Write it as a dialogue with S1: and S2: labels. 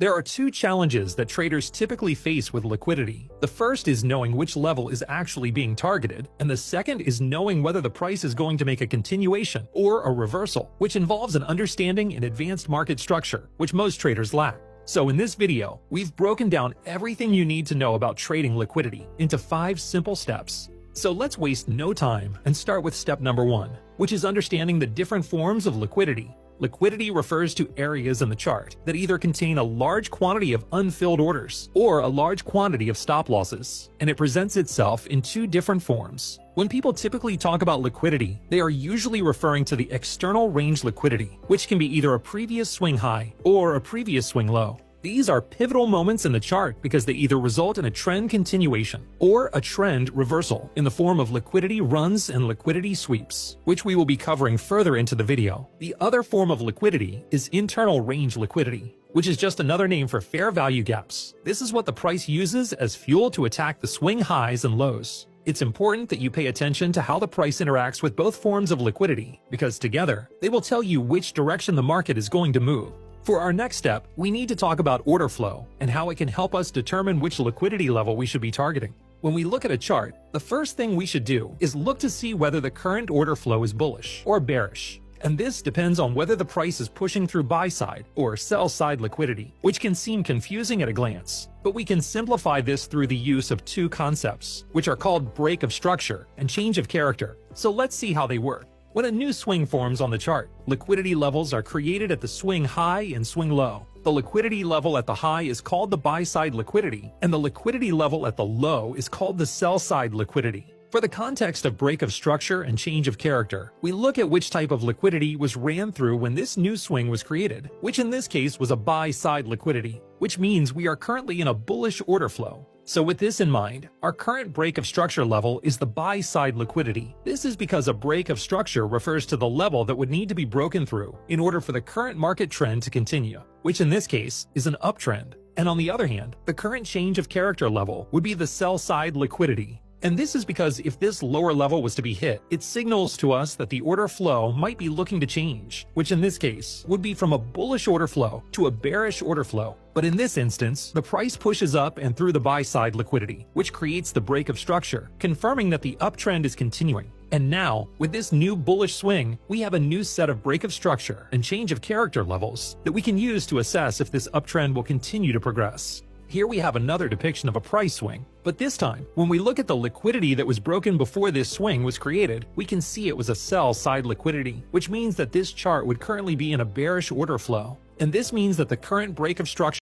S1: There are two challenges that traders typically face with liquidity. The first is knowing which level is actually being targeted, and the second is knowing whether the price is going to make a continuation or a reversal, which involves an understanding in advanced market structure, which most traders lack. So in this video, we've broken down everything you need to know about trading liquidity into 5 simple steps. So let's waste no time and start with step number 1, which is understanding the different forms of liquidity. Liquidity refers to areas in the chart that either contain a large quantity of unfilled orders or a large quantity of stop losses, and it presents itself in 2 different forms. When people typically talk about liquidity, they are usually referring to the external range liquidity, which can be either a previous swing high or a previous swing low. These are pivotal moments in the chart because they either result in a trend continuation or a trend reversal in the form of liquidity runs and liquidity sweeps, which we will be covering further into the video. The other form of liquidity is internal range liquidity, which is just another name for fair value gaps. This is what the price uses as fuel to attack the swing highs and lows. It's important that you pay attention to how the price interacts with both forms of liquidity, because together, they will tell you which direction the market is going to move. For our next step, we need to talk about order flow and how it can help us determine which liquidity level we should be targeting. When we look at a chart, the first thing we should do is look to see whether the current order flow is bullish or bearish. And this depends on whether the price is pushing through buy-side or sell-side liquidity, which can seem confusing at a glance. But we can simplify this through the use of 2 concepts, which are called break of structure and change of character. So let's see how they work. When a new swing forms on the chart, liquidity levels are created at the swing high and swing low. The liquidity level at the high is called the buy-side liquidity, and the liquidity level at the low is called the sell-side liquidity. For the context of break of structure and change of character, we look at which type of liquidity was ran through when this new swing was created, which in this case was a buy-side liquidity, which means we are currently in a bullish order flow. So with this in mind, our current break of structure level is the buy-side liquidity. This is because a break of structure refers to the level that would need to be broken through in order for the current market trend to continue, which in this case is an uptrend. And on the other hand, the current change of character level would be the sell-side liquidity. And this is because if this lower level was to be hit, it signals to us that the order flow might be looking to change, which in this case would be from a bullish order flow to a bearish order flow. But in this instance, the price pushes up and through the buy-side liquidity, which creates the break of structure, confirming that the uptrend is continuing. And now, with this new bullish swing, we have a new set of break of structure and change of character levels that we can use to assess if this uptrend will continue to progress. Here we have another depiction of a price swing, but this time, when we look at the liquidity that was broken before this swing was created, we can see it was a sell-side liquidity, which means that this chart would currently be in a bearish order flow. And this means that the current break of structure